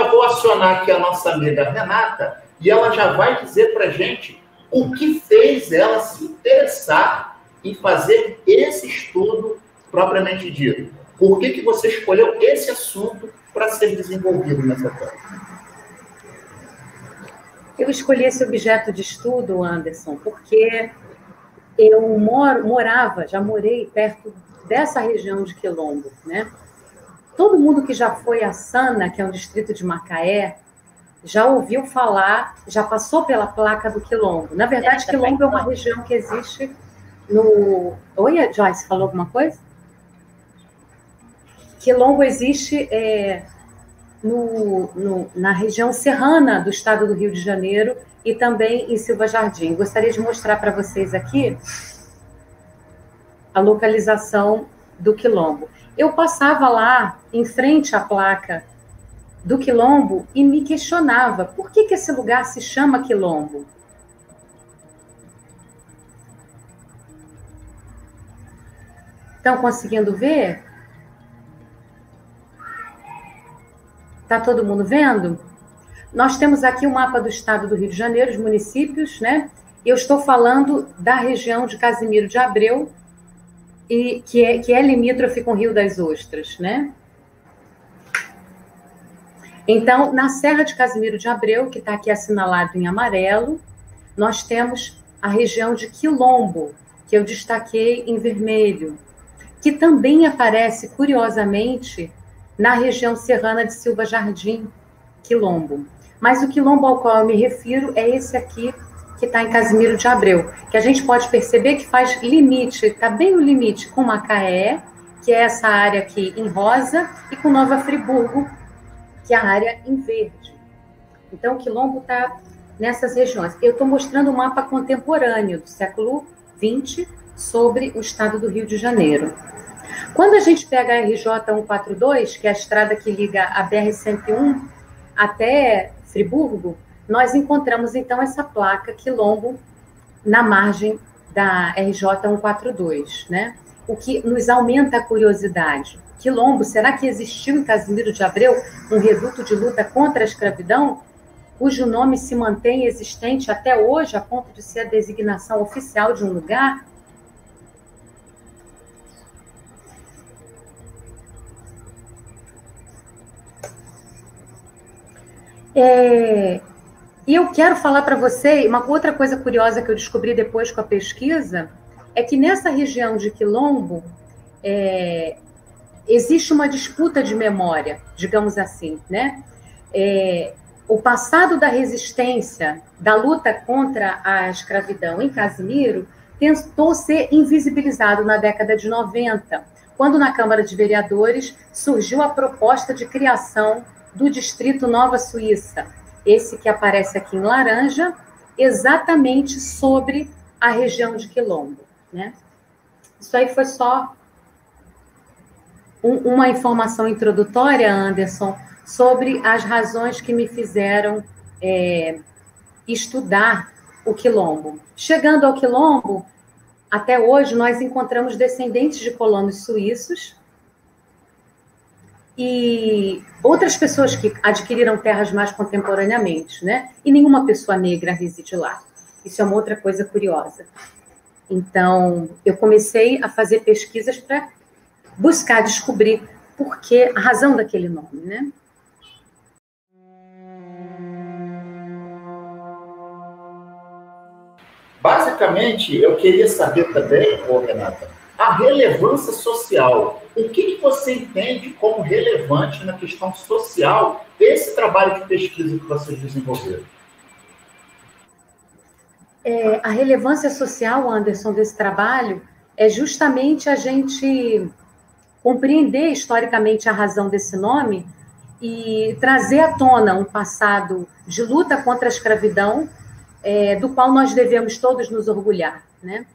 já vou acionar aqui a nossa amiga Renata e ela já vai dizer para a gente o que fez ela se interessar em fazer esse estudo propriamente dito. Por que você escolheu esse assunto para ser desenvolvido nessa tese? Eu escolhi esse objeto de estudo, Anderson, porque eu já morei perto dessa região de Quilombo, né? Todo mundo que já foi a Sana, que é um distrito de Macaé, já ouviu falar, já passou pela placa do Quilombo. Na verdade, Quilombo é uma região que existe no... Oi, a Joyce, falou alguma coisa? Quilombo existe na região serrana do estado do Rio de Janeiro e também em Silva Jardim. Gostaria de mostrar para vocês aqui a localização do Quilombo. Eu passava lá, em frente à placa do Quilombo, e me questionava, por que esse lugar se chama Quilombo? Estão conseguindo ver? Está todo mundo vendo? Nós temos aqui o mapa do estado do Rio de Janeiro, os municípios, né? Eu estou falando da região de Casimiro de Abreu, e que é limítrofe com o Rio das Ostras, né? Então, na Serra de Casimiro de Abreu, que está aqui assinalado em amarelo, nós temos a região de Quilombo, que eu destaquei em vermelho, que também aparece, curiosamente, na região serrana de Silva Jardim, Quilombo. Mas o Quilombo ao qual eu me refiro é esse aqui, que está em Casimiro de Abreu, que a gente pode perceber que faz limite, está bem no limite com Macaé, que é essa área aqui em rosa, e com Nova Friburgo, que é a área em verde. Então, o Quilombo está nessas regiões. Eu estou mostrando um mapa contemporâneo do século XX sobre o estado do Rio de Janeiro. Quando a gente pega a RJ 142, que é a estrada que liga a BR-101 até Friburgo, nós encontramos, então, essa placa Quilombo na margem da RJ 142, né? O que nos aumenta a curiosidade. Quilombo, será que existiu em Casimiro de Abreu um reduto de luta contra a escravidão, cujo nome se mantém existente até hoje, a ponto de ser a designação oficial de um lugar? E eu quero falar para você, uma outra coisa curiosa que eu descobri depois com a pesquisa, é que nessa região de Quilombo, existe uma disputa de memória, digamos assim, né? O passado da resistência, da luta contra a escravidão em Casimiro, tentou ser invisibilizado na década de 90, quando na Câmara de Vereadores surgiu a proposta de criação do Distrito Nova Suíça, esse que aparece aqui em laranja, exatamente sobre a região de Quilombo, né? Isso aí foi só uma informação introdutória, Anderson, sobre as razões que me fizeram estudar o Quilombo. Chegando ao Quilombo, até hoje nós encontramos descendentes de colonos suíços e outras pessoas que adquiriram terras mais contemporaneamente, né? E nenhuma pessoa negra reside lá. Isso é uma outra coisa curiosa. Então, eu comecei a fazer pesquisas para buscar descobrir por que a razão daquele nome, né? Basicamente, eu queria saber também, Renata, a relevância social. O que você entende como relevante na questão social desse trabalho de pesquisa que vocês desenvolveram? A relevância social, Anderson, desse trabalho é justamente a gente compreender historicamente a razão desse nome e trazer à tona um passado de luta contra a escravidão, do qual nós devemos todos nos orgulhar, né?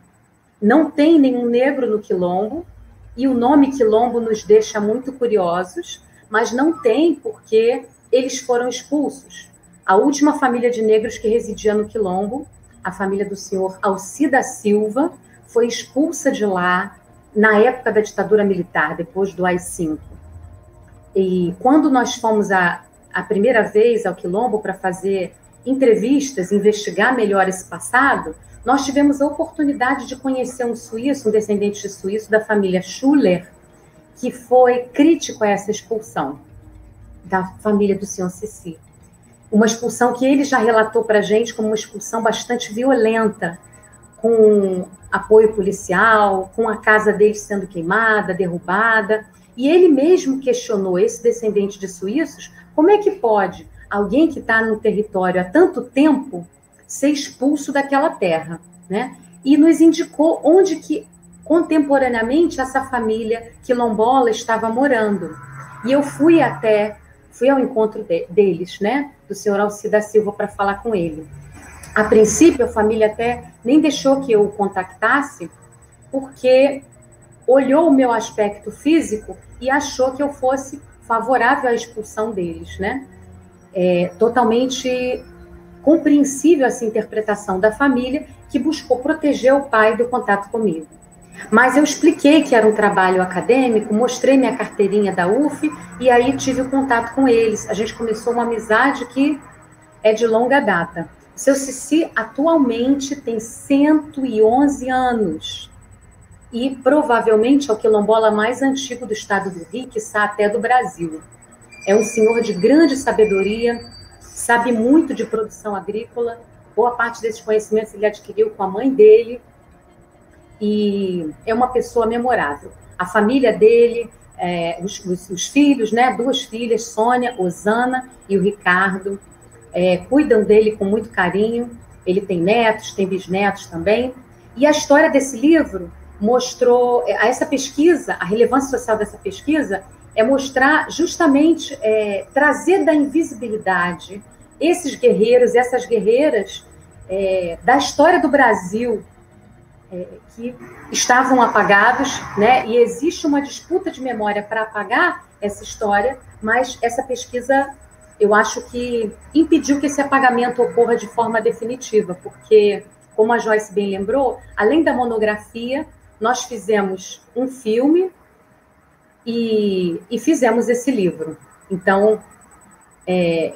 Não tem nenhum negro no Quilombo, e o nome Quilombo nos deixa muito curiosos, mas não tem porque eles foram expulsos. A última família de negros que residia no Quilombo, a família do senhor Alcida Silva, foi expulsa de lá na época da ditadura militar, depois do AI-5. E quando nós fomos a primeira vez ao Quilombo para fazer entrevistas, investigar melhor esse passado, nós tivemos a oportunidade de conhecer um suíço, um descendente de suíço da família Schuller, que foi crítico a essa expulsão da família do senhor Ceci. Uma expulsão que ele já relatou para a gente como uma expulsão bastante violenta, com apoio policial, com a casa dele sendo queimada, derrubada. E ele mesmo questionou, esse descendente de suíços, como é que pode alguém que está no território há tanto tempo ser expulso daquela terra, né? E nos indicou onde que, contemporaneamente, essa família quilombola estava morando. E eu fui ao encontro deles, né? Do senhor Alci da Silva, para falar com ele. A princípio, a família até nem deixou que eu o contactasse, porque olhou o meu aspecto físico e achou que eu fosse favorável à expulsão deles, né? Totalmente compreensível essa interpretação da família, que buscou proteger o pai do contato comigo. Mas eu expliquei que era um trabalho acadêmico, mostrei minha carteirinha da UF e aí tive o contato com eles. A gente começou uma amizade que é de longa data. O seu Ceci atualmente tem 111 anos e provavelmente é o quilombola mais antigo do estado do Rio, quiçá até do Brasil. É um senhor de grande sabedoria, sabe muito de produção agrícola, boa parte desses conhecimentos ele adquiriu com a mãe dele, e é uma pessoa memorável. A família dele, os filhos, né, 2 filhas, Sônia, Osana e o Ricardo, cuidam dele com muito carinho. Ele tem netos, tem bisnetos também. E a história desse livro mostrou, essa pesquisa, a relevância social dessa pesquisa é mostrar justamente, trazer da invisibilidade esses guerreiros, essas guerreiras da história do Brasil, que estavam apagados, né? E existe uma disputa de memória para apagar essa história, mas essa pesquisa, eu acho que impediu que esse apagamento ocorra de forma definitiva, porque, como a Joyce bem lembrou, além da monografia, nós fizemos um filme e fizemos esse livro. Então,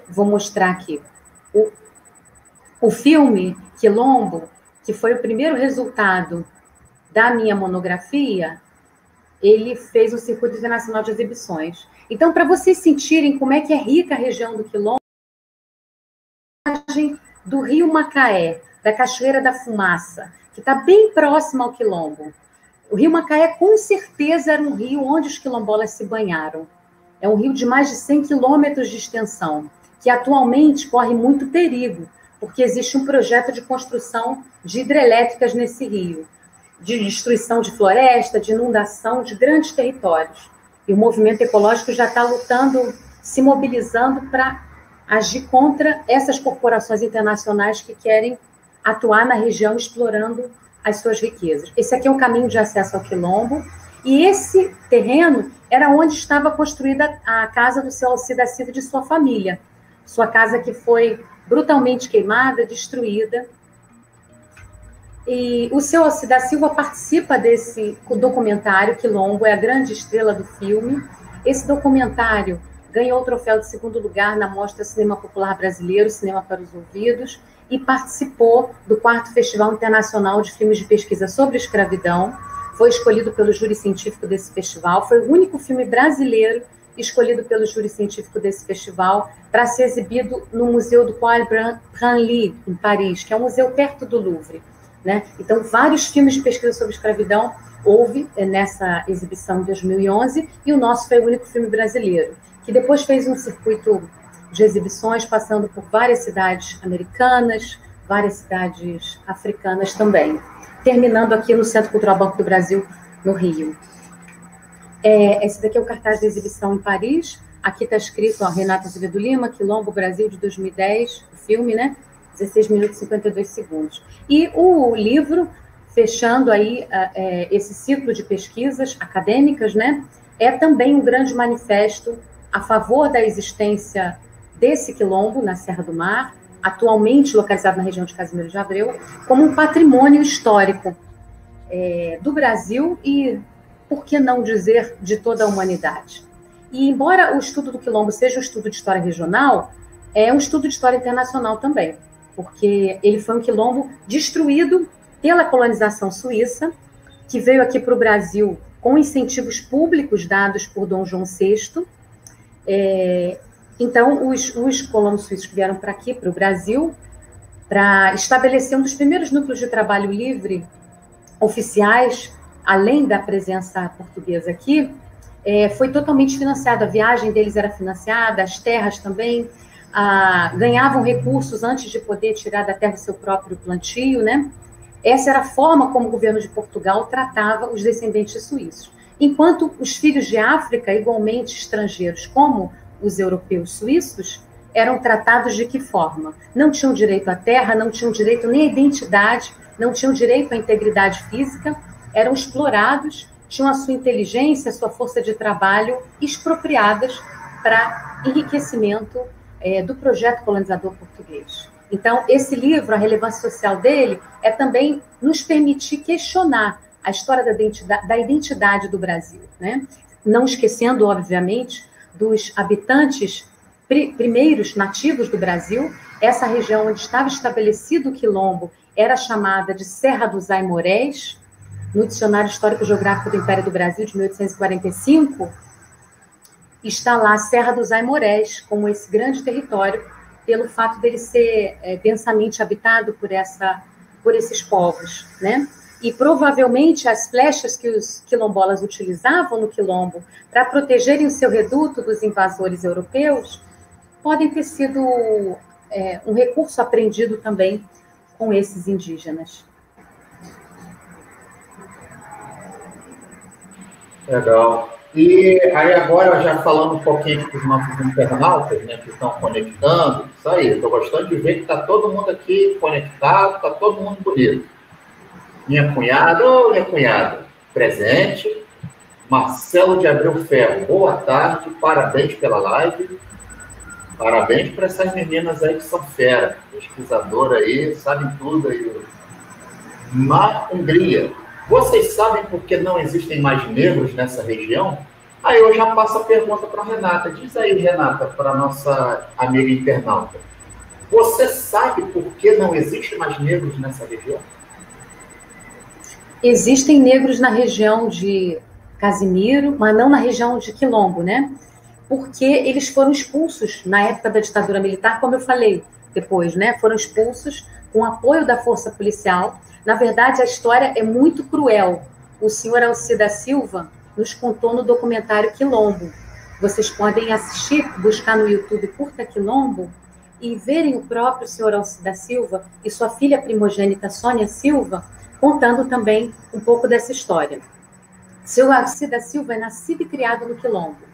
vou mostrar aqui. O filme Quilombo, que foi o primeiro resultado da minha monografia, ele fez o Circuito Internacional de Exibições. Então, para vocês sentirem como é que é rica a região do Quilombo, do Rio Macaé, da Cachoeira da Fumaça, que está bem próxima ao Quilombo. O Rio Macaé, com certeza, era um rio onde os quilombolas se banharam. É um rio de mais de 100 quilômetros de extensão, que atualmente corre muito perigo, porque existe um projeto de construção de hidrelétricas nesse rio, de destruição de floresta, de inundação de grandes territórios. E o movimento ecológico já está lutando, se mobilizando para agir contra essas corporações internacionais que querem atuar na região explorando as suas riquezas. Esse aqui é o caminho de acesso ao Quilombo, e esse terreno era onde estava construída a casa do seu Alci da Silva e de sua família. Sua casa que foi brutalmente queimada, destruída. E o seu Alci da Silva participa desse documentário, Quilombo, é a grande estrela do filme. Esse documentário ganhou o troféu de 2º lugar na Mostra Cinema Popular Brasileiro, Cinema para os Ouvidos, e participou do 4º Festival Internacional de Filmes de Pesquisa sobre Escravidão. Foi escolhido pelo júri científico desse festival, foi o único filme brasileiro escolhido pelo júri científico desse festival para ser exibido no Museu do Poire Branly, em Paris, que é um museu perto do Louvre, né? Então, vários filmes de pesquisa sobre escravidão houve nessa exibição de 2011, e o nosso foi o único filme brasileiro, que depois fez um circuito de exibições, passando por várias cidades americanas, várias cidades africanas também, terminando aqui no Centro Cultural Banco do Brasil, no Rio. Esse daqui é o cartaz da exibição em Paris. Aqui está escrito, ó, Renata Azevedo Lima, Quilombo, Brasil, de 2010, o filme, né? 16 minutos e 52 segundos. E o livro, fechando aí esse ciclo de pesquisas acadêmicas, né? É também um grande manifesto a favor da existência desse quilombo na Serra do Mar, atualmente localizado na região de Casimiro de Abreu, como um patrimônio histórico do Brasil e, por que não dizer, de toda a humanidade. E embora o estudo do quilombo seja um estudo de história regional, é um estudo de história internacional também, porque ele foi um quilombo destruído pela colonização suíça, que veio aqui para o Brasil com incentivos públicos dados por Dom João VI. Então, os colonos suíços que vieram para aqui, para o Brasil, para estabelecer um dos primeiros núcleos de trabalho livre oficiais, além da presença portuguesa aqui, foi totalmente financiado. A viagem deles era financiada, as terras também, ganhavam recursos antes de poder tirar da terra o seu próprio plantio, né? Essa era a forma como o governo de Portugal tratava os descendentes suíços. Enquanto os filhos de África, igualmente estrangeiros como os europeus suíços, eram tratados de que forma? Não tinham direito à terra, não tinham direito nem à identidade, não tinham direito à integridade física, eram explorados, tinham a sua inteligência, a sua força de trabalho expropriadas para enriquecimento do projeto colonizador português. Então, esse livro, a relevância social dele, é também nos permitir questionar a história da identidade do Brasil, né? Não esquecendo, obviamente, dos habitantes primeiros nativos do Brasil. Essa região onde estava estabelecido o quilombo era chamada de Serra dos Aimorés. No Dicionário Histórico-Geográfico do Império do Brasil, de 1845, está lá Serra dos Aimorés, como esse grande território, pelo fato dele ser densamente habitado por esses povos, né? E provavelmente as flechas que os quilombolas utilizavam no quilombo para protegerem o seu reduto dos invasores europeus podem ter sido um recurso aprendido também com esses indígenas. Legal. E aí agora, já falando um pouquinho para os nossos internautas, né, que estão conectando, isso aí, estou gostando de ver que está todo mundo aqui conectado, está todo mundo bonito. Minha cunhada, presente. Marcelo de Abreu Ferro, boa tarde, parabéns pela live. Parabéns para essas meninas aí que são fera, pesquisadora aí, sabem tudo aí. Mar Hungria, vocês sabem por que não existem mais negros nessa região? Aí eu já passo a pergunta para a Renata. Diz aí, Renata, para a nossa amiga internauta. Você sabe por que não existem mais negros nessa região? Existem negros na região de Casimiro, mas não na região de Quilombo, né? Porque eles foram expulsos na época da ditadura militar, como eu falei depois, né? Foram expulsos com apoio da força policial. Na verdade, a história é muito cruel. O senhor Alci da Silva nos contou no documentário Quilombo. Vocês podem assistir, buscar no YouTube Curta Quilombo e verem o próprio senhor Alci da Silva e sua filha primogênita Sônia Silva contando também um pouco dessa história. O senhor Alci da Silva é nascido e criado no Quilombo.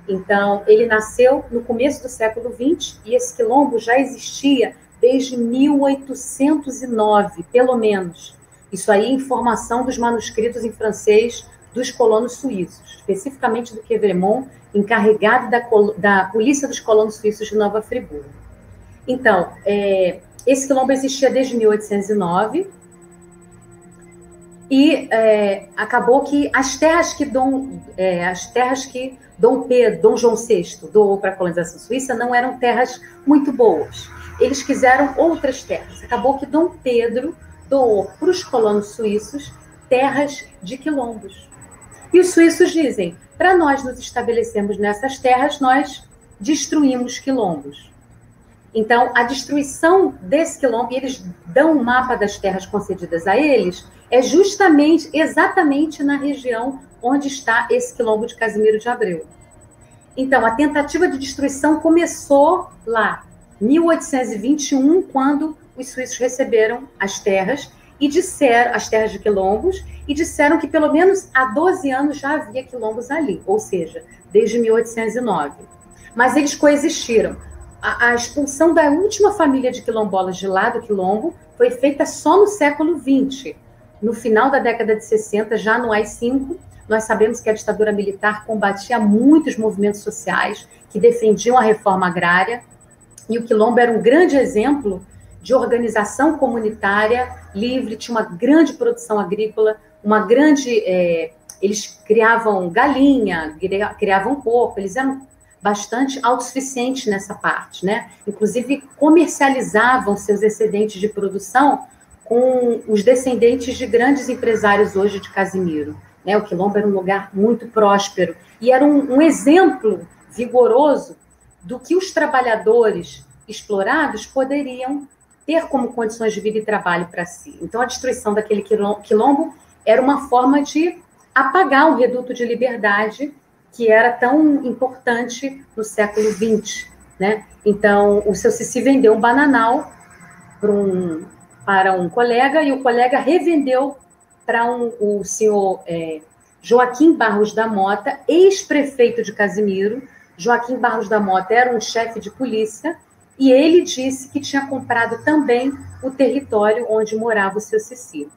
Então, ele nasceu no começo do século XX e esse quilombo já existia desde 1809, pelo menos. Isso aí é informação dos manuscritos em francês dos colonos suíços, especificamente do Quevremont, encarregado da polícia dos colonos suíços de Nova Friburgo. Então, esse quilombo existia desde 1809 e acabou que as terras que Dom João VI doou para a colonização suíça não eram terras muito boas. Eles quiseram outras terras. Acabou que Dom Pedro doou para os colonos suíços terras de quilombos. E os suíços dizem, para nós nos estabelecermos nessas terras, nós destruímos quilombos. Então, a destruição desse quilombo, e eles dão um mapa das terras concedidas a eles, é justamente, exatamente na região onde está esse quilombo de Casimiro de Abreu. Então, a tentativa de destruição começou lá, 1821, quando os suíços receberam as terras de quilombos, e disseram que pelo menos há 12 anos já havia quilombos ali, ou seja, desde 1809. Mas eles coexistiram. A expulsão da última família de quilombolas de lá do quilombo foi feita só no século XX. No final da década de 60, já no AI-5, nós sabemos que a ditadura militar combatia muitos movimentos sociais que defendiam a reforma agrária, e o quilombo era um grande exemplo de organização comunitária livre, tinha uma grande produção agrícola, uma grande eles criavam galinha, criavam porco, eles eram bastante autossuficientes nessa parte, né? Inclusive, comercializavam seus excedentes de produção com os descendentes de grandes empresários hoje de Casimiro, né? O Quilombo era um lugar muito próspero e era um exemplo vigoroso do que os trabalhadores explorados poderiam ter como condições de vida e trabalho para si. Então, a destruição daquele quilombo era uma forma de apagar um reduto de liberdade que era tão importante no século XX, né? Então, o seu Cici vendeu um bananal para um colega e o colega revendeu para o senhor Joaquim Barros da Mota, ex-prefeito de Casimiro. Joaquim Barros da Mota era um chefe de polícia e ele disse que tinha comprado também o território onde morava o seu Cici.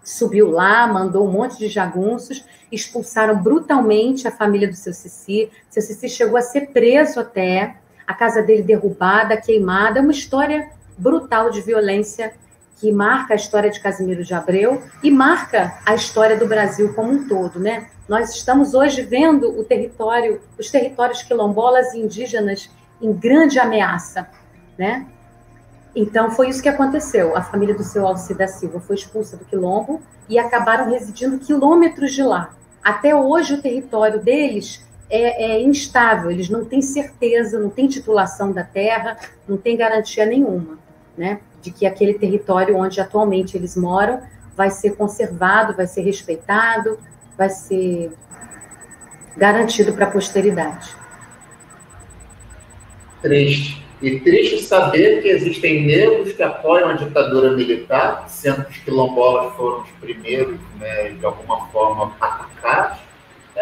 Subiu lá, mandou um monte de jagunços, expulsaram brutalmente a família do seu Cici. Seu Cici chegou a ser preso até, a casa dele derrubada, queimada. É uma história brutal de violência que marca a história de Casimiro de Abreu e marca a história do Brasil como um todo, né? Nós estamos hoje vendo os territórios quilombolas e indígenas em grande ameaça, né? Então, foi isso que aconteceu. A família do seu Alcir da Silva foi expulsa do quilombo e acabaram residindo quilômetros de lá. Até hoje, o território deles é instável, eles não têm certeza, não têm titulação da terra, não têm garantia nenhuma, né, de que aquele território onde atualmente eles moram vai ser conservado, vai ser respeitado, vai ser garantido para a posteridade. Triste. E triste saber que existem negros que apoiam a ditadura militar, sendo que os quilombolas foram os primeiros, né, de alguma forma, atacados.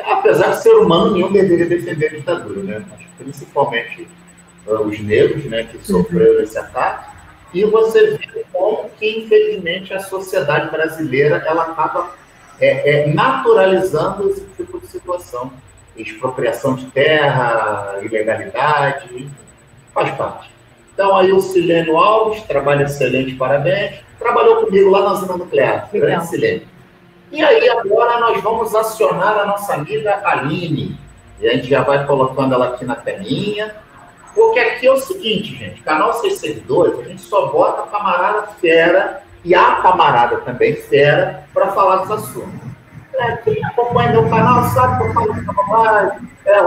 Apesar de ser humano, nenhum deveria defender a ditadura, né? Mas principalmente os negros, né, que sofreram esse ataque. E você vê como que, infelizmente, a sociedade brasileira ela acaba naturalizando esse tipo de situação. Expropriação de terra, ilegalidade, faz parte. Então, aí o Silênio Alves, trabalho excelente, parabéns. Trabalhou comigo lá na usina nuclear, grande Silênio. E aí, agora, nós vamos acionar a nossa amiga Aline. E a gente já vai colocando ela aqui na telinha. Porque aqui é o seguinte, gente, canal 662, a gente só bota a camarada fera e a camarada também fera para falar dos assuntos. Quem acompanha meu canal sabe que eu falo muita bobagem,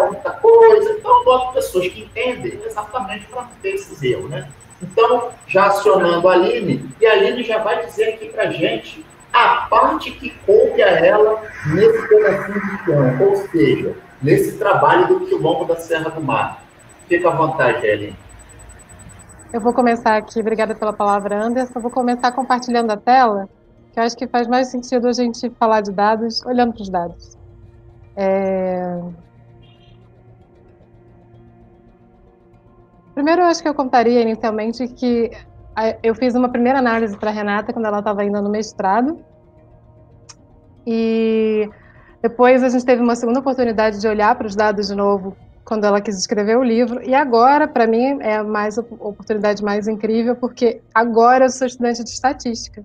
muita coisa, então eu boto pessoas que entendem exatamente para não ter esses erros, né? Então, já acionando a Aline, e a Aline já vai dizer aqui para a gente a parte que coube a ela nesse pedacinho de chão, ou seja, nesse trabalho do Quilombo da Serra do Mar. Fica à vontade, Aline. Eu vou começar aqui, obrigada pela palavra, Anderson. Eu vou começar compartilhando a tela, que eu acho que faz mais sentido a gente falar de dados olhando para os dados. Primeiro, eu acho que eu contaria inicialmente que eu fiz uma primeira análise para a Renata quando ela estava ainda no mestrado. E depois a gente teve uma segunda oportunidade de olhar para os dados de novo quando ela quis escrever o livro. E agora, para mim, é a oportunidade mais incrível, porque agora eu sou estudante de estatística.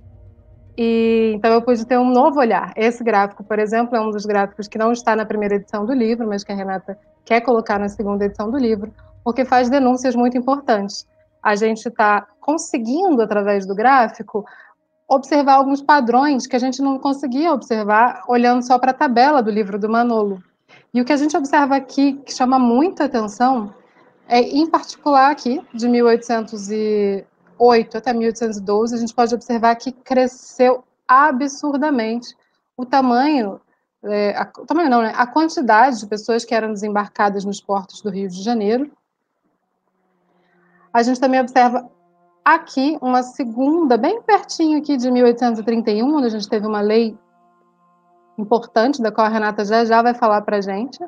E então eu pude ter um novo olhar. Esse gráfico, por exemplo, é um dos gráficos que não está na primeira edição do livro, mas que a Renata quer colocar na segunda edição do livro, porque faz denúncias muito importantes. A gente está conseguindo, através do gráfico, observar alguns padrões que a gente não conseguia observar olhando só para a tabela do livro do Manolo. E o que a gente observa aqui, que chama muita atenção, é, em particular aqui, de 1808 até 1812, a gente pode observar que cresceu absurdamente o tamanho, a quantidade de pessoas que eram desembarcadas nos portos do Rio de Janeiro. A gente também observa aqui uma segunda, bem pertinho aqui de 1831, onde a gente teve uma lei importante, da qual a Renata já vai falar para a gente.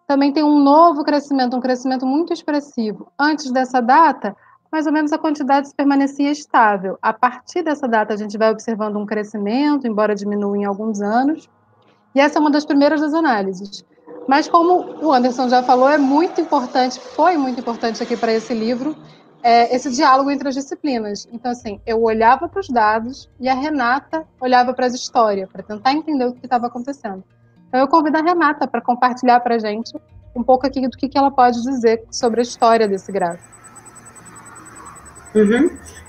Também tem um novo crescimento, um crescimento muito expressivo. Antes dessa data, mais ou menos a quantidade permanecia estável. A partir dessa data, a gente vai observando um crescimento, embora diminua em alguns anos. E essa é uma das primeiras das análises. Mas como o Anderson já falou, é muito importante, foi muito importante aqui para esse livro, esse diálogo entre as disciplinas. Então, assim, eu olhava para os dados e a Renata olhava para as histórias, para tentar entender o que estava acontecendo. Então eu convido a Renata para compartilhar para a gente um pouco aqui do que ela pode dizer sobre a história desse gráfico.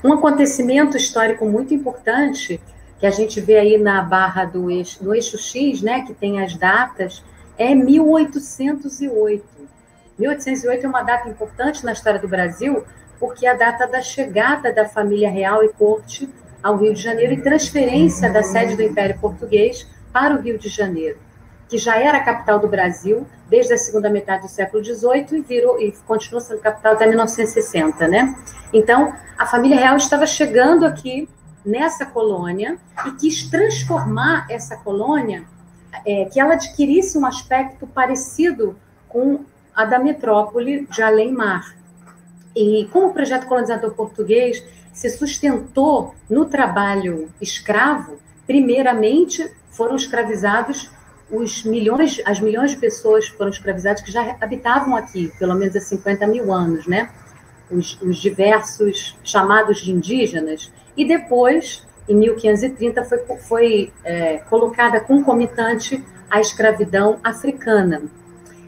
Um acontecimento histórico muito importante que a gente vê aí na barra no eixo X, né, que tem as datas, é 1808. 1808 é uma data importante na história do Brasil, porque é a data da chegada da família real e corte ao Rio de Janeiro e transferência da sede do Império Português para o Rio de Janeiro, que já era a capital do Brasil desde a segunda metade do século XVIII e continua sendo capital até 1960, né? Então, a família real estava chegando aqui nessa colônia e quis transformar essa colônia, que ela adquirisse um aspecto parecido com a da metrópole de Além-Mar. E como o projeto colonizador português se sustentou no trabalho escravo, primeiramente foram escravizados as milhões de pessoas foram escravizadas que já habitavam aqui, pelo menos há 50 mil anos, né? Os diversos chamados de indígenas. E depois, em 1530, foi colocada concomitante a escravidão africana.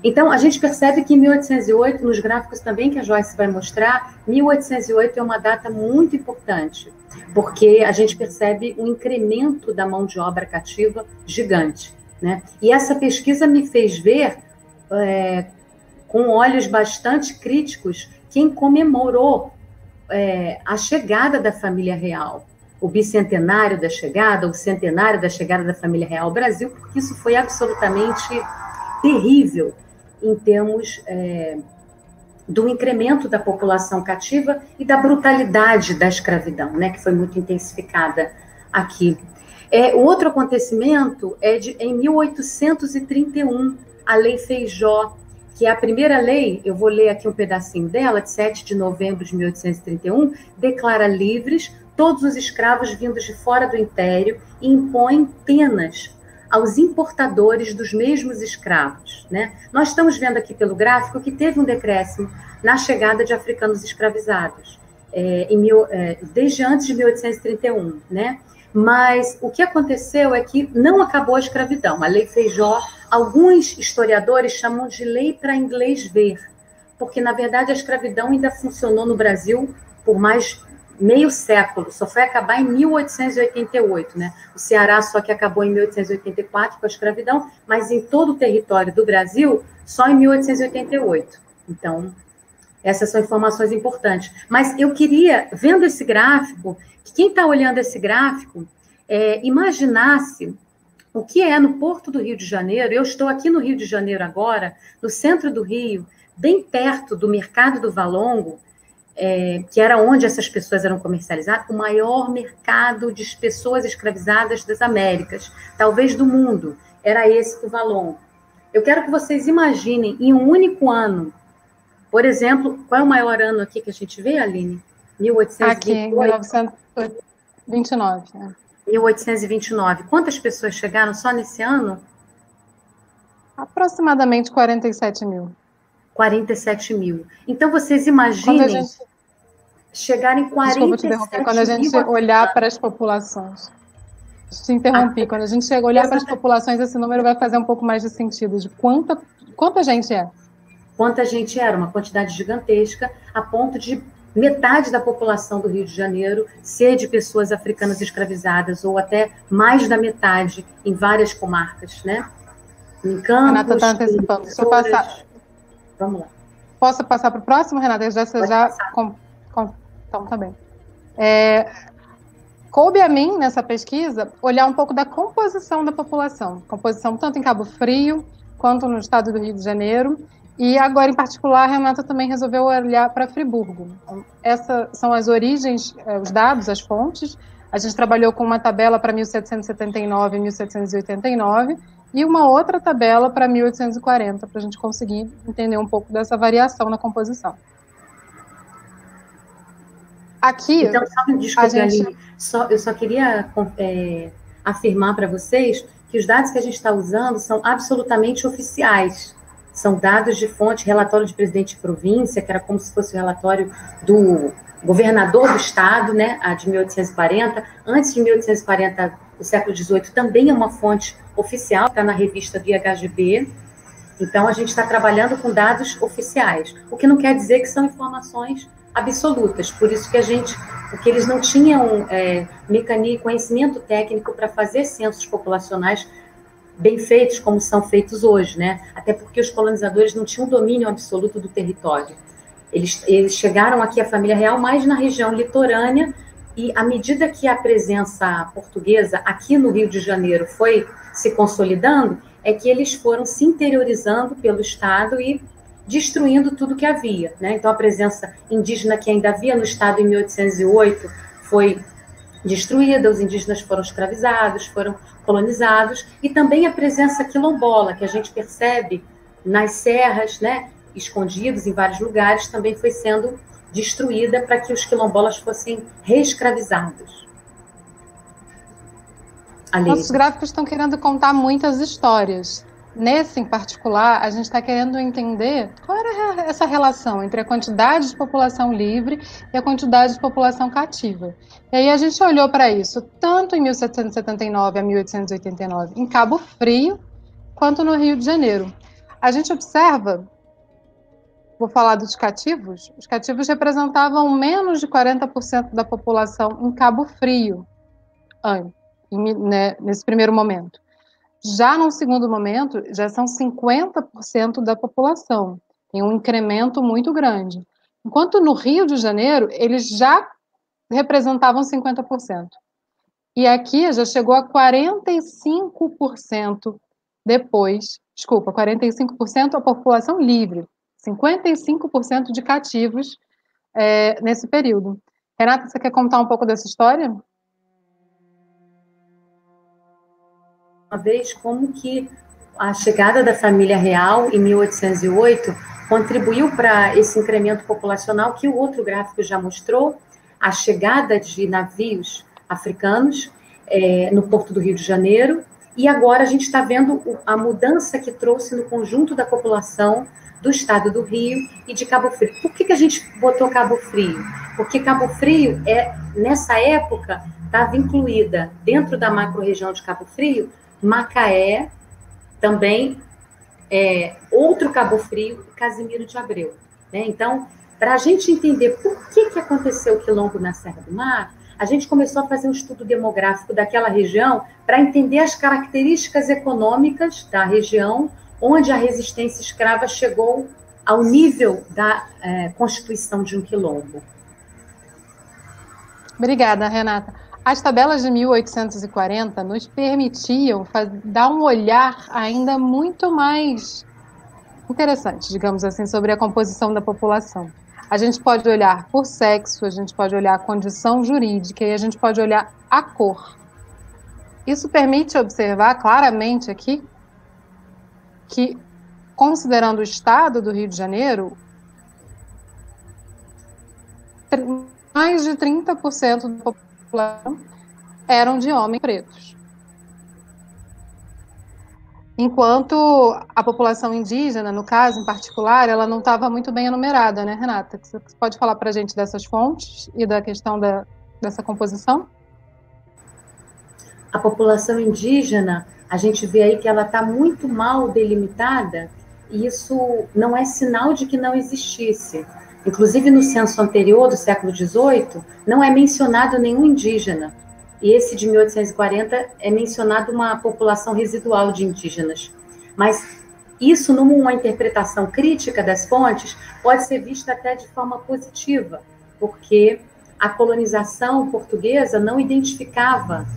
Então, a gente percebe que em 1808, nos gráficos também que a Joyce vai mostrar, 1808 é uma data muito importante, porque a gente percebe um incremento da mão de obra cativa gigante, né? E essa pesquisa me fez ver, com olhos bastante críticos, quem comemorou a chegada da família real, o bicentenário da chegada, o centenário da chegada da família real ao Brasil, porque isso foi absolutamente terrível em termos do incremento da população cativa e da brutalidade da escravidão, né, que foi muito intensificada aqui. O outro acontecimento em 1831, a Lei Feijó, que é a primeira lei, eu vou ler aqui um pedacinho dela, de 7 de novembro de 1831, declara livres todos os escravos vindos de fora do Império e impõe penas aos importadores dos mesmos escravos, né? Nós estamos vendo aqui pelo gráfico que teve um decréscimo na chegada de africanos escravizados, desde antes de 1831, né? Mas o que aconteceu é que não acabou a escravidão. A Lei Feijó, alguns historiadores chamam de lei para inglês ver, porque, na verdade, a escravidão ainda funcionou no Brasil por mais meio século, só foi acabar em 1888, né? O Ceará só que acabou em 1884 com a escravidão, mas em todo o território do Brasil, só em 1888. Então, essas são informações importantes. Mas eu queria, vendo esse gráfico, que quem está olhando esse gráfico, imaginasse o que é no Porto do Rio de Janeiro. Eu estou aqui no Rio de Janeiro agora, no centro do Rio, bem perto do Mercado do Valongo, que era onde essas pessoas eram comercializadas, o maior mercado de pessoas escravizadas das Américas, talvez do mundo, era esse do Valongo. Eu quero que vocês imaginem, em um único ano, por exemplo, qual é o maior ano aqui que a gente vê, Aline? 1828? Aqui, 1929. Né? 1829. Quantas pessoas chegaram só nesse ano? Aproximadamente 47 mil. 47 mil. Então, vocês imaginem chegarem em 47 mil. Desculpa te interromper. Quando a gente olhar para as populações. Te interrompi. Quando a gente chega a olhar para as populações, esse número vai fazer um pouco mais de sentido. De quanta gente é? Quanta gente era? Uma quantidade gigantesca, a ponto de metade da população do Rio de Janeiro ser de pessoas africanas escravizadas, ou até mais da metade em várias comarcas, né? Em Campos, Renata está antecipando. Deixa eu passar. Vamos lá. Posso passar para o próximo, Renata? Então, tá bem. Coube a mim, nessa pesquisa, olhar um pouco da composição da população. Composição tanto em Cabo Frio, quanto no estado do Rio de Janeiro. E agora, em particular, a Renata também resolveu olhar para Friburgo. Então, essas são as origens, os dados, as fontes. A gente trabalhou com uma tabela para 1779 e 1789, e uma outra tabela para 1840, para a gente conseguir entender um pouco dessa variação na composição. Aqui, então, desculpe, Aline, eu só queria afirmar para vocês que os dados que a gente está usando são absolutamente oficiais. São dados de fonte, relatório de presidente de província, que era como se fosse o relatório do governador do estado, né, a de 1840. Antes de 1840, do século XVIII também é uma fonte oficial, está na revista do IHGB. Então, a gente está trabalhando com dados oficiais, o que não quer dizer que são informações absolutas, por isso que porque eles não tinham conhecimento técnico para fazer censos populacionais bem feitos, como são feitos hoje, né? Até porque os colonizadores não tinham domínio absoluto do território. Eles chegaram aqui, a família real, mais na região litorânea, e à medida que a presença portuguesa aqui no Rio de Janeiro foi se consolidando, é que eles foram se interiorizando pelo Estado e destruindo tudo que havia, né? Então, a presença indígena que ainda havia no Estado em 1808 foi destruída, os indígenas foram escravizados, foram colonizados, e também a presença quilombola, que a gente percebe nas serras, né, escondidos em vários lugares, também foi sendo destruída para que os quilombolas fossem reescravizados. Nossos gráficos estão querendo contar muitas histórias. Nesse, em particular, a gente está querendo entender qual era essa relação entre a quantidade de população livre e a quantidade de população cativa. E aí a gente olhou para isso, tanto em 1779 a 1889, em Cabo Frio, quanto no Rio de Janeiro. A gente observa, vou falar dos cativos, os cativos representavam menos de 40% da população em Cabo Frio, nesse primeiro momento. Já no segundo momento, já são 50% da população. Tem um incremento muito grande. Enquanto no Rio de Janeiro, eles já representavam 50%. E aqui já chegou a 45% depois, 45% a população livre, 55% de cativos nesse período. Renata, você quer contar um pouco dessa história? Uma vez como que a chegada da família real em 1808 contribuiu para esse incremento populacional que o outro gráfico já mostrou, a chegada de navios africanos no Porto do Rio de Janeiro, e agora a gente está vendo a mudança que trouxe no conjunto da população do estado do Rio e de Cabo Frio. Por que a gente botou Cabo Frio? Porque Cabo Frio, nessa época, estava incluída dentro da macro-região de Cabo Frio, Macaé, também outro Cabo Frio e Casimiro de Abreu. Né? Então, para a gente entender por que aconteceu o quilombo na Serra do Mar, a gente começou a fazer um estudo demográfico daquela região para entender as características econômicas da região onde a resistência escrava chegou ao nível da constituição de um quilombo. Obrigada, Renata. As tabelas de 1840 nos permitiam dar um olhar ainda muito mais interessante, digamos assim, sobre a composição da população. A gente pode olhar por sexo, a gente pode olhar a condição jurídica e a gente pode olhar a cor. Isso permite observar claramente aqui que, considerando o estado do Rio de Janeiro, mais de 30% da população eram de homens pretos. Enquanto a população indígena, no caso em particular, ela não estava muito bem enumerada, né, Renata? Você pode falar para a gente dessas fontes e da questão dessa composição? A população indígena, a gente vê aí que ela está muito mal delimitada, e isso não é sinal de que não existisse. Inclusive, no censo anterior, do século XVIII, não é mencionado nenhum indígena. E esse de 1840 é mencionado uma população residual de indígenas. Mas isso, numa interpretação crítica das fontes, pode ser visto até de forma positiva, porque a colonização portuguesa não identificava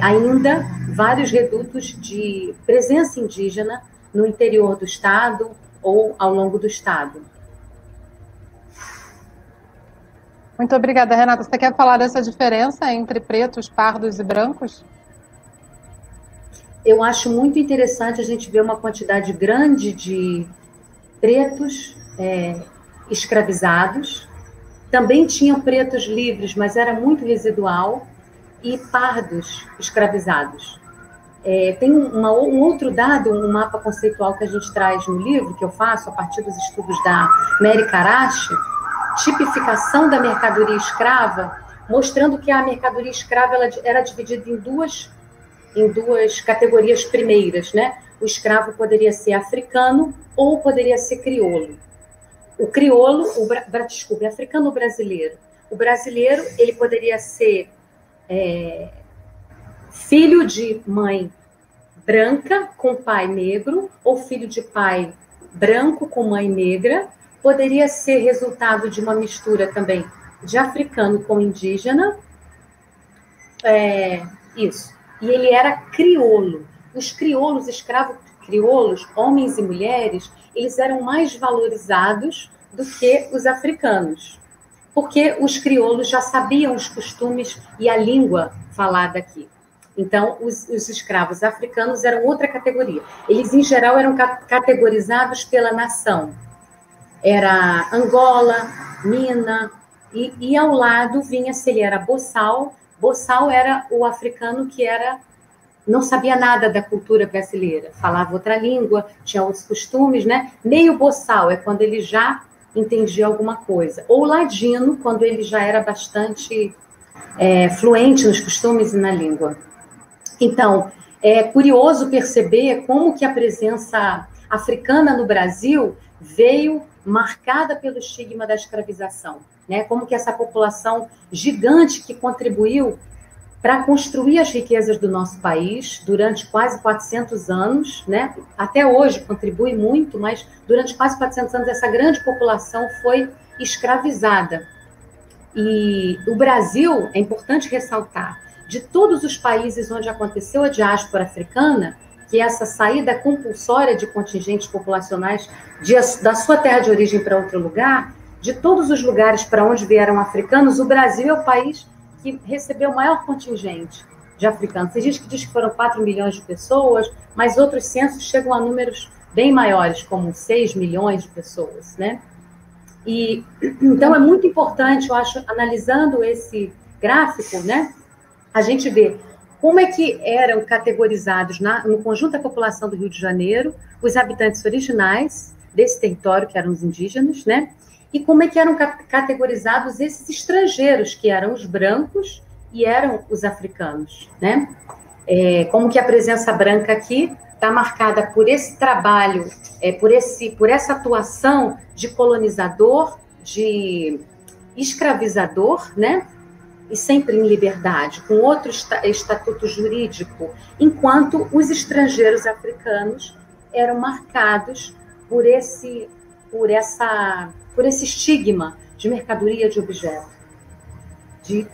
ainda vários redutos de presença indígena no interior do estado ou ao longo do estado. Muito obrigada, Renata. Você quer falar dessa diferença entre pretos, pardos e brancos? Eu acho muito interessante a gente ver uma quantidade grande de pretos escravizados. Também tinham pretos livres, mas era muito residual, e pardos escravizados. Tem um outro dado, um mapa conceitual que a gente traz no livro, que eu faço a partir dos estudos da Mary Karachi, tipificação da mercadoria escrava, mostrando que a mercadoria escrava ela era dividida em duas categorias primeiras, né? O escravo poderia ser africano ou poderia ser crioulo. O crioulo, desculpe, africano ou brasileiro. O brasileiro, ele poderia ser filho de mãe branca com pai negro, ou filho de pai branco com mãe negra, poderia ser resultado de uma mistura também de africano com indígena, isso. E ele era crioulo. Os crioulos, escravos crioulos, homens e mulheres, eles eram mais valorizados do que os africanos, porque os crioulos já sabiam os costumes e a língua falada aqui. Então, os escravos africanos eram outra categoria. Eles, em geral, eram categorizados pela nação. Era Angola, Mina, e ao lado vinha, se ele era boçal. Boçal era o africano que não sabia nada da cultura brasileira, falava outra língua, tinha outros costumes, né? Meio boçal é quando ele já entendia alguma coisa. Ou ladino, quando ele já era bastante fluente nos costumes e na língua. Então, é curioso perceber como que a presença africana no Brasil veio marcada pelo estigma da escravização, né? Como que essa população gigante que contribuiu para construir as riquezas do nosso país durante quase 400 anos, né? Até hoje contribui muito, mas durante quase 400 anos essa grande população foi escravizada. E o Brasil, é importante ressaltar, de todos os países onde aconteceu a diáspora africana, que é essa saída compulsória de contingentes populacionais da sua terra de origem para outro lugar, de todos os lugares para onde vieram africanos, o Brasil é o país que recebeu o maior contingente de africanos. Tem gente que diz que foram 4 milhões de pessoas, mas outros censos chegam a números bem maiores, como 6 milhões de pessoas, né? E, então, é muito importante, eu acho, analisando esse gráfico, né, a gente vê como é que eram categorizados no conjunto da população do Rio de Janeiro os habitantes originais desse território, que eram os indígenas, né? E como é que eram categorizados esses estrangeiros, que eram os brancos e eram os africanos, né? Como que a presença branca aqui está marcada por esse trabalho, por essa atuação de colonizador, de escravizador, né? E sempre em liberdade, com outro estatuto jurídico, enquanto os estrangeiros africanos eram marcados por esse estigma de mercadoria de objeto, de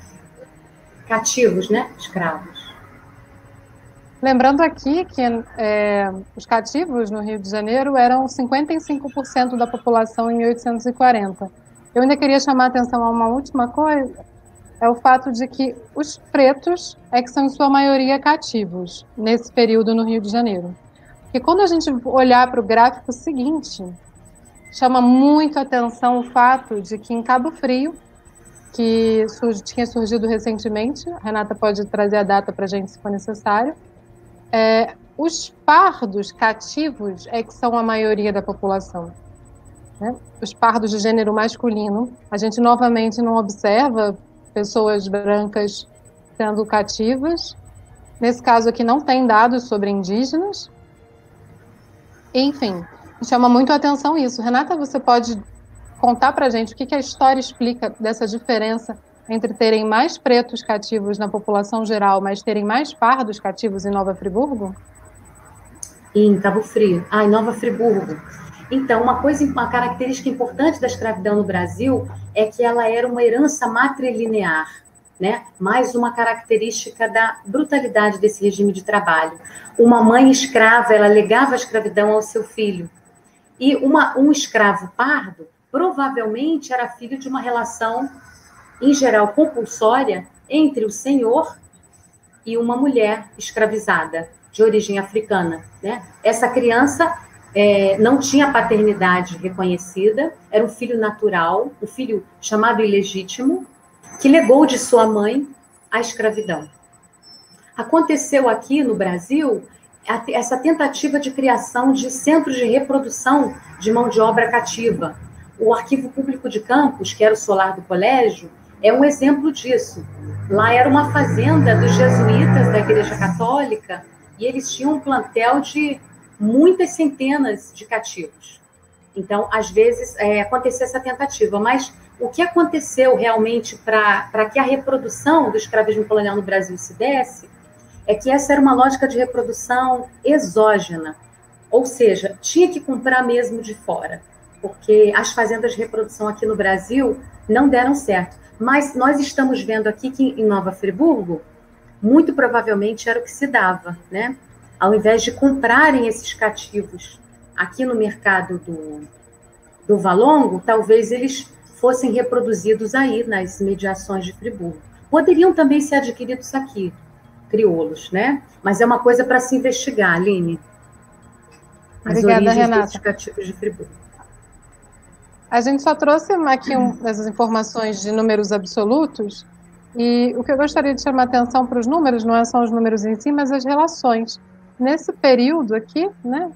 cativos, né, escravos. Lembrando aqui que os cativos no Rio de Janeiro eram 55% da população em 1840. Eu ainda queria chamar a atenção a uma última coisa, é o fato de que os pretos é que são, em sua maioria, cativos nesse período no Rio de Janeiro. Porque quando a gente olhar para o gráfico seguinte, chama muito a atenção o fato de que em Cabo Frio, que tinha surgido recentemente, a Renata pode trazer a data para a gente se for necessário, os pardos cativos é que são a maioria da população, né? Os pardos de gênero masculino, a gente novamente não observa pessoas brancas sendo cativas. Nesse caso aqui não tem dados sobre indígenas. Enfim, chama muito a atenção isso. Renata, você pode contar para a gente o que a história explica dessa diferença entre terem mais pretos cativos na população geral, mas terem mais pardos cativos em Nova Friburgo? Em Cabo Frio. Em Nova Friburgo. Então, uma característica importante da escravidão no Brasil é que ela era uma herança matrilinear, né? Mais uma característica da brutalidade desse regime de trabalho. Uma mãe escrava, ela legava a escravidão ao seu filho. E um escravo pardo provavelmente era filho de uma relação, em geral, compulsória entre o senhor e uma mulher escravizada, de origem africana, né? Essa criança não tinha paternidade reconhecida, era um filho natural, um filho chamado ilegítimo, que legou de sua mãe a escravidão. Aconteceu aqui no Brasil essa tentativa de criação de centros de reprodução de mão de obra cativa. O Arquivo Público de Campos, que era o solar do colégio, é um exemplo disso. Lá era uma fazenda dos jesuítas da Igreja Católica e eles tinham um plantel de muitas centenas de cativos. Então, às vezes, acontecia essa tentativa, mas o que aconteceu realmente para que a reprodução do escravismo colonial no Brasil se desse é que essa era uma lógica de reprodução exógena, ou seja, tinha que comprar mesmo de fora, porque as fazendas de reprodução aqui no Brasil não deram certo. Mas nós estamos vendo aqui que em Nova Friburgo, muito provavelmente era o que se dava, né? Ao invés de comprarem esses cativos aqui no mercado do Valongo, talvez eles fossem reproduzidos aí nas mediações de Friburgo. Poderiam também ser adquiridos aqui, crioulos, né? Mas é uma coisa para se investigar, Aline. As Obrigada, origens Renata. desses cativos de Friburgo. A gente só trouxe aqui essas informações de números absolutos, e o que eu gostaria de chamar a atenção para os números não são os números em si, mas as relações. Nesse período aqui, né,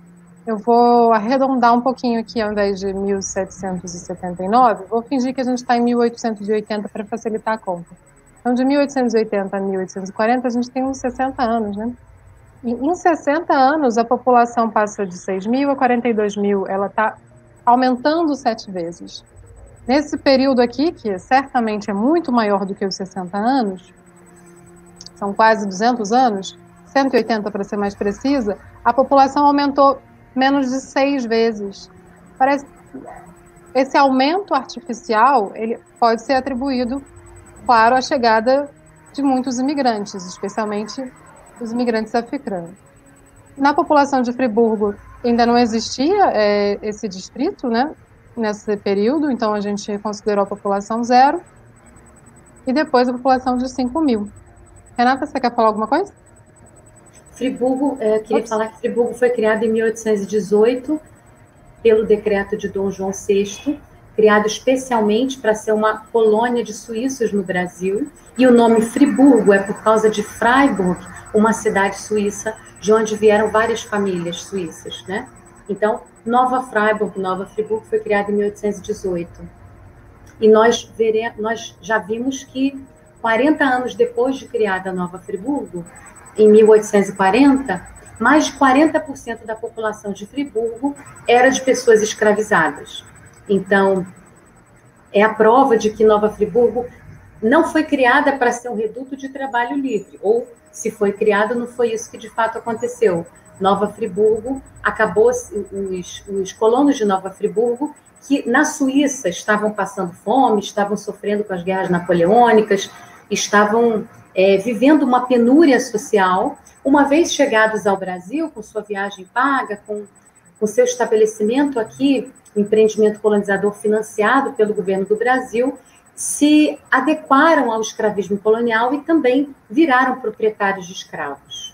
eu vou arredondar um pouquinho aqui, ao invés de 1779, vou fingir que a gente está em 1880 para facilitar a conta. Então, de 1880 a 1840, a gente tem uns 60 anos, né? E em 60 anos, a população passa de 6 mil a 42 mil, ela está aumentando 7 vezes. Nesse período aqui, que certamente é muito maior do que os 60 anos, são quase 200 anos, 180 para ser mais precisa, a população aumentou menos de 6 vezes. Parece esse aumento artificial, ele pode ser atribuído, claro, à chegada de muitos imigrantes, especialmente os imigrantes africanos. Na população de Friburgo ainda não existia esse distrito, né, nesse período, então a gente considerou a população zero, e depois a população de 5 mil. Renata, você quer falar alguma coisa? Friburgo, queria falar que Friburgo foi criado em 1818 pelo decreto de Dom João VI, criado especialmente para ser uma colônia de suíços no Brasil, e o nome Friburgo é por causa de Freiburg, uma cidade suíça de onde vieram várias famílias suíças, né? Então, Nova Freiburg, Nova Friburgo foi criada em 1818. E nós já vimos que 40 anos depois de criada a Nova Friburgo, em 1840, mais de 40% da população de Friburgo era de pessoas escravizadas. Então, é a prova de que Nova Friburgo não foi criada para ser um reduto de trabalho livre, ou se foi criada, não foi isso que de fato aconteceu. Nova Friburgo acabou, os colonos de Nova Friburgo, que na Suíça estavam passando fome, estavam sofrendo com as guerras napoleônicas, estavam vivendo uma penúria social. Uma vez chegados ao Brasil, com sua viagem paga, com seu estabelecimento aqui, um empreendimento colonizador financiado pelo governo do Brasil, se adequaram ao escravismo colonial e também viraram proprietários de escravos.